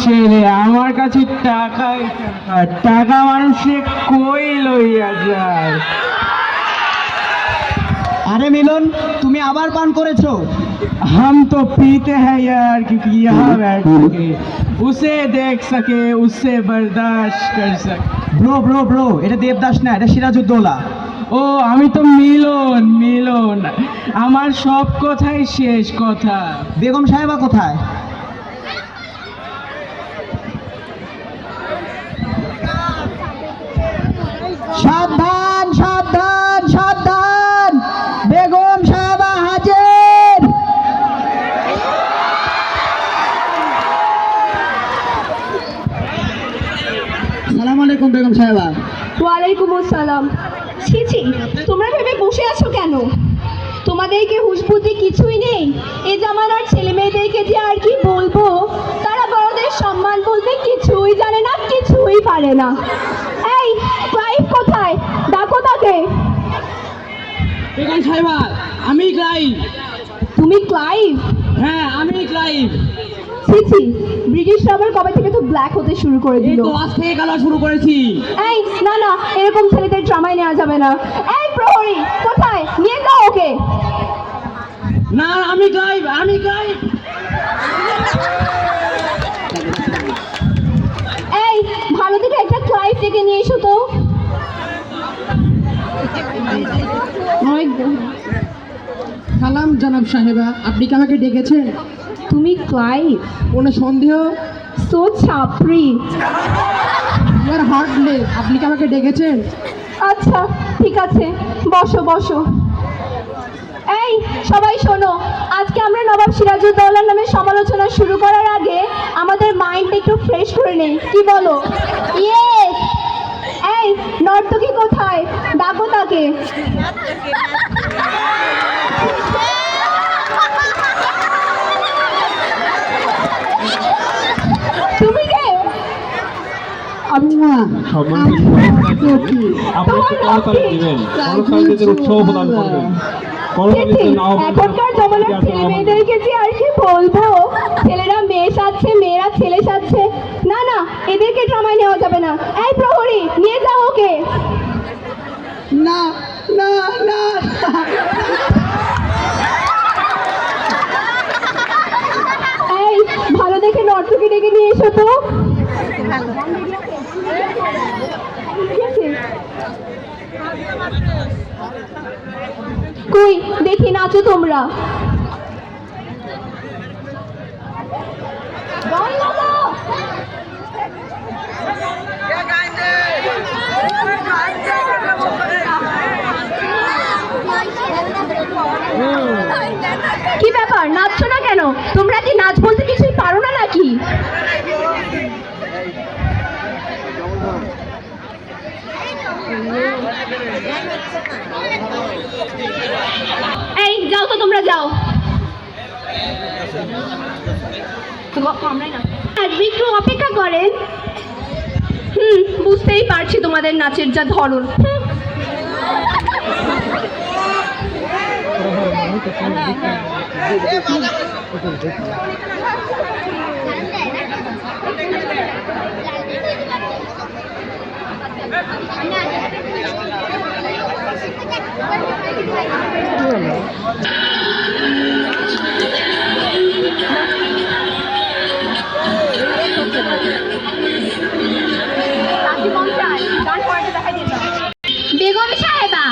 ছেলে আমার কাছে টাকাই টাকা মানুষে কই লইয়া যায়। अरे मिलन তুমি আবার পান করেছো? हम तो पीते हैं यार क्योंकि यहाँ बैठ के उसे देख सके उससे बर्दाश्त कर सके। ব্রো ব্রো ব্রো এটা দেবদাস না, এটা সিরাজউদ্দৌলা। ও আমি তো মিলন মিলন, আমার সব কথাই শেষ কথা। বেগম সাহেবা কোথায়? সাবধান সাবধান সাবধান, বেগম সাহেবা হাজির। সালাম আলাইকুম বেগম সাহেবা। ওয়ালাইকুম আসসালাম। ছি ছি, তোমরা ভেবে বসে আছো কেন? তোমাদেরকে হুঁশ বুদ্ধি কিছুই নেই? এ জামানার ছেলে মেয়েদেরকে যে আর কি বলবো, তারা বড়দের সম্মান বলতে কিছুই জানে না, কিছুই পারে না। এই ক্লাইভ কোথায়? ডাকো তাকে। বেগম সাহেবা আমি ক্লাইভ। তুমি ক্লাইভ? হ্যাঁ আমি ক্লাইভ। ছি ছি, ব্রিটিশরা আবার কবে থেকে তো ব্ল্যাক হতে শুরু করে এই দিল। তো আজ থেকে খেলা শুরু করেছি। এই না না, এরকম ছেলেদের ড্রামায় নেওয়া যাবে না। এই প্রহরী কোথায়? নিয়ে যাও ওকে। না আমি ক্লাইভ আমি ক্লাইভ। এই ভালো থেকে একটা ক্লাইভ ডেকে নিয়ে এসো তো। সালাম জনাব সাহেবা, আপনি কি আমাকে ডেকেছেন? তুমি ক্লাইভ? কোনো সন্দেহ? সো ছাপরি। ইয়ার হার্ডলে, আপনি কি আমাকে ডেকেছেন? আচ্ছা ঠিক আছে, বসো বসো। এই সবাই শোনো, আজকে আমরা নবাব সিরাজউদ্দৌলার নামে সমালোচনা শুরু করার আগে আমাদের মাইন্ডটা একটু ফ্রেশ করে নেই, কি বলো? ইয়েস। এই নর্তকী কোথায়? ডাকো তাকে। তুমি কে? আমি না, এখনকার জমানার ছেলে মেয়েদেরকে যে আর কি বলবো, ছেলেরা মেয়ে সাজছে, মেয়েরা ছেলে সাজছে। না না, এদেরকে ড্রামায় নেওয়া যাবে না। এই প্রহরী নিয়ে যাও ওকে। না না না। এই ভালো দেখে নর্তকী ডেকে নিয়ে এসো তো। কই দেখি নাচো তোমরা। কি ব্যাপার, নাচছো না কেন? তোমরা কি নাচ বলতে কিছুই পারো না নাকি? এই যাও তো, তোমরা যাও। একটু অপেক্ষা করেন। বুঝতেই পারছি তোমাদের নাচের যা ধরন। বেগম সাহেবা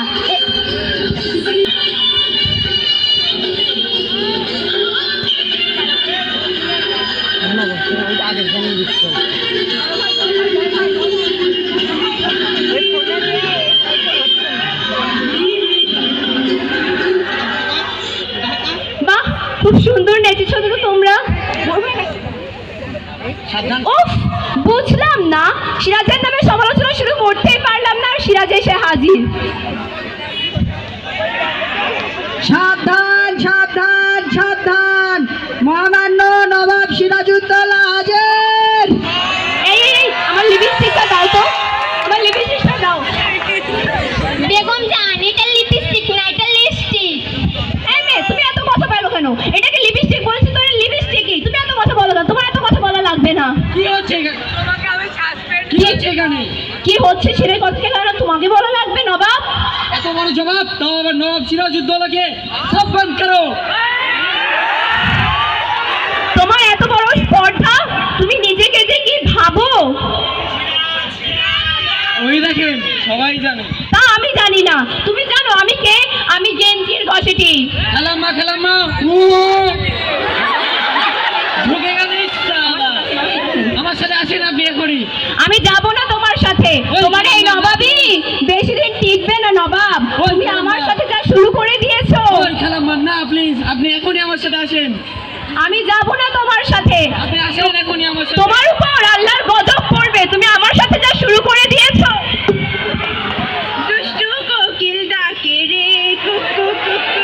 বাহ, খুব সুন্দর নেচেছো তো তোমরা। উফ, বুঝলাম না, সিরাজের নামে সমালোচনা শুরু করতেই পারলাম না, আর সিরাজ এসে হাজির। সাবধান সাবধান সাবধান, মহামান্য নবাব সিরাজউদ্দৌলা হাজির। এই আমার লিপস্টিকটা দাও তো, আমার লিপস্টিকটা দাও। বেগম জান, এটা লিপস্টিক না, এটা লিপস্টিক। এই মেয়ে, তুমি এত কথা বলো কেন? এটাকে লিপস্টিক বলেছি তো, লিপস্টিকই। তুমি এত কথা বলো কেন? তোমার এত কথা বলা লাগবে হচ্ছে কি হচ্ছে এখানে? কি হচ্ছে ছেলে কথা কেন তোমাকে বলা লাগবে নবাব? এত বড় জবাব, তাও আবার নবাব সিরাজউদ্দৌলাকে? সব বন্ধ করো। তোমার এত বড় স্পর্ধা, তুমি নিজেকে যে কি ভাবো? ওই দেখেন, সবাই জানে। তা আমি জানি না, তুমি জানো আমি কে? আমি গেঞ্জির গসেটি। খেলাম্মা ঢুকে গেলে আমার সাথে আসেন, না বিয়ে করি। আমি যাব না তোমার সাথে, তোমার এই নবাবই বেশি দিন টিকবে না নবাব। তুমি আমার সাথে যা শুরু করে দিয়েছো। ওই খেলাম্মা না, প্লিজ আপনি এখনই আমার সাথে আসেন। আমি যাব না তোমার সাথে। আপনি আসেন এখনই আমার সাথে। তোমার উপর আল্লাহর গজব পড়বে, তুমি আমার সাথে যা শুরু করে দিয়েছো। দুষ্টু কোকিল ডাকে রে কুকু কুকু,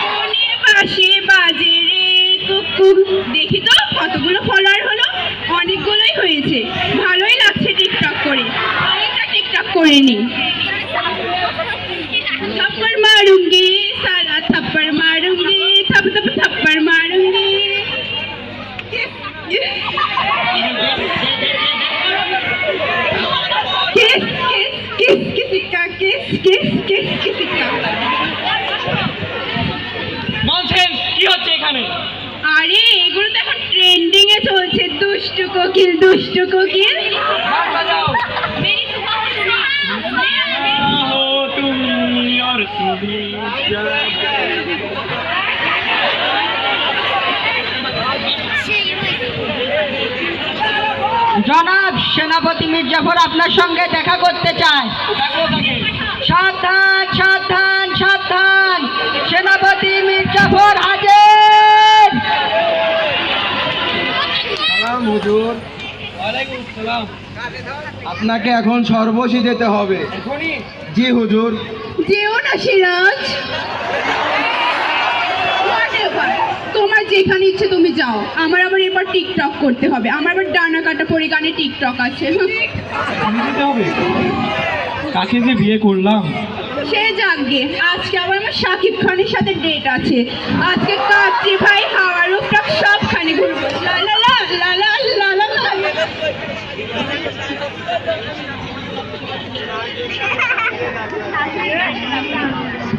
কোনে বাঁশি বাজে রে কুকু। দেখি তো কতগুলো ফলোয়ার হলো? অনেকগুলোই হয়েছে, ভালোই লাগছে টিকটক করে। আরেকটা টিকটক করে নি। थप्पड़ मारूंगी साला, थप्पड़ मारूंगी, थप थप थप्पड़ मारूंगी। किस किस किस किसी का किस किस किस किसी का। ননসেন্স, কি হচ্ছে এখানে? আরে এগুলো তো এখন ট্রেন্ডিং এ চলছে, দুষ্টু কোকিল দুষ্টু কোকিল। मेरी सुबह हो तुम और सुबह জনাব সেনাপতি মির্জাফর আপনার সঙ্গে দেখা করতে চায়। সাবধান সাবধান সাবধান, সেনাপতি মির্জাফর হাজির। সালাম হুজুর। ওয়ালাইকুম আসসালাম। আপনাকে এখন সর্বশী যেতে হবে। এখনই? জি হুজুর। যেও না সিরাজ, তোমার যেখানে ইচ্ছে তুমি যাও। আমার আবার এবার টিকটক করতে হবে, আমার আবার ডানা কাটা পরি গানে টিকটক আছে। যেতে হবে? কাকে যে বিয়ে করলাম। সে যাকগে, আজকে আবার আমার শাকিব খানের সাথে ডেট আছে। আজকে কাচ্চি ভাই হাওয়ার উপর সবখানে ঘুরবো। লা লা লা লা লা লা লা লা।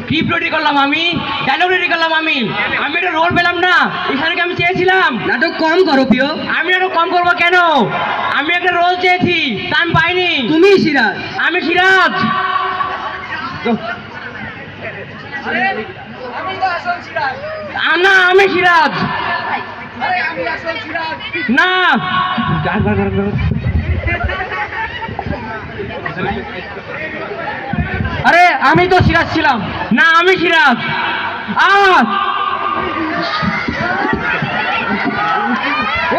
স্ক্রিপ্ট রেডি করলাম আমি, ডায়লগ রেডি করলাম আমি একটা রোল পেলাম না, এখানে আমি চেয়েছিলাম। নাটক কম করো প্রিয়। আমি নাটক কম করবো কেন? আমি একটা রোল চেয়েছি, তা আমি পাইনি। তুমি সিরাজ? আমি সিরাজ। না আমি সিরাজ না। আরে আমি তো সিরাজ ছিলাম না, আমি সিরাজ।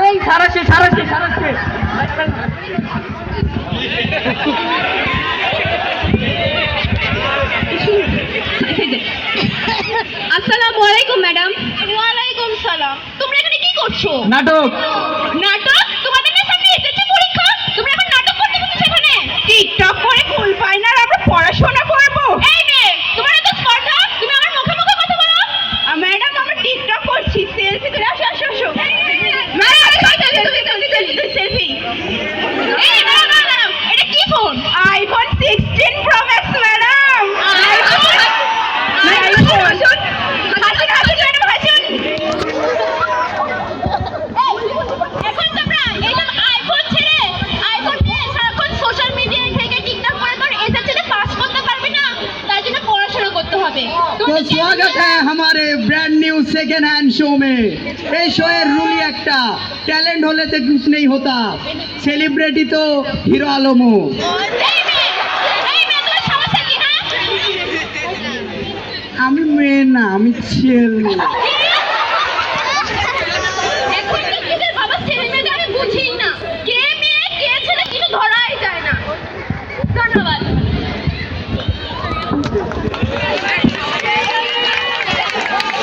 এই সারাচ্ছে সারাচ্ছে সারাচ্ছে। আসসালামু আলাইকুম ম্যাডাম। ওয়ালাইকুম সালাম। তোমরা এখানে কি করছো? নাটক। নাটক? তোমাদের না সামনে এসেছে পরীক্ষা, তোমরা এখন নাটক করতে বসেছো এখানে? টিকটক করে ফুল পাই না আর আমরা পড়াশোনা করব? এই মেয়ে, তোমার এত স্পর্ধা, তুমি আমার মুখে মুখে কথা বলো। ম্যাডাম আমরা টিকটক করছি, সেলফি তুলে আসো আসো আসো। Madam selfie. এই দাঁড়াও দাঁড়াও দাঁড়াও, এটা কি ফোন? IPhone 16 pro max madam. IPhone হাসুন হাসুন হাসুন ম্যাডাম হাসুন। এখন তোমরা এইসব আইফোন ছেড়ে আইফোন নিয়ে সারাক্ষণ সোশ্যাল মিডিয়ায় থেকে টিকটক করে তোর এসএসসি পাস করতে পারবে না, তার জন্য পড়াশোনা করতে হবে। तो स्वागत है हमारे brand new second hand show में। এই শো এর রুলই একটা, ট্যালেন্ট হলে তো कुछ नहीं होता, সেলিব্রিটি তো হিরো আলমও। এই মেয়ে তোমার সমস্যা কি? হ্যাঁ আমি মেয়ে না, আমি ছেলে। এখন তো কিসের বাবা ছেলে মেয়ে আমি বুঝি না, কে মেয়ে কে ছেলে কিছু ধরাই যায় না। ধন্যবাদ।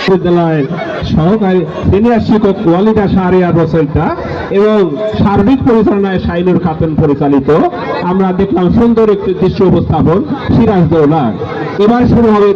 বিদ্যালয়ের সহকারী সিনিয়র শিক্ষক ওয়ালিদা শাহরিয়ার রোসেন্টা এবং সার্বিক পরিচালনায় শাইনুর খাতুন পরিচালিত আমরা দেখলাম সুন্দর একটি দৃশ্য উপস্থাপন সিরাজদৌল্লা। এবার শুরু হবে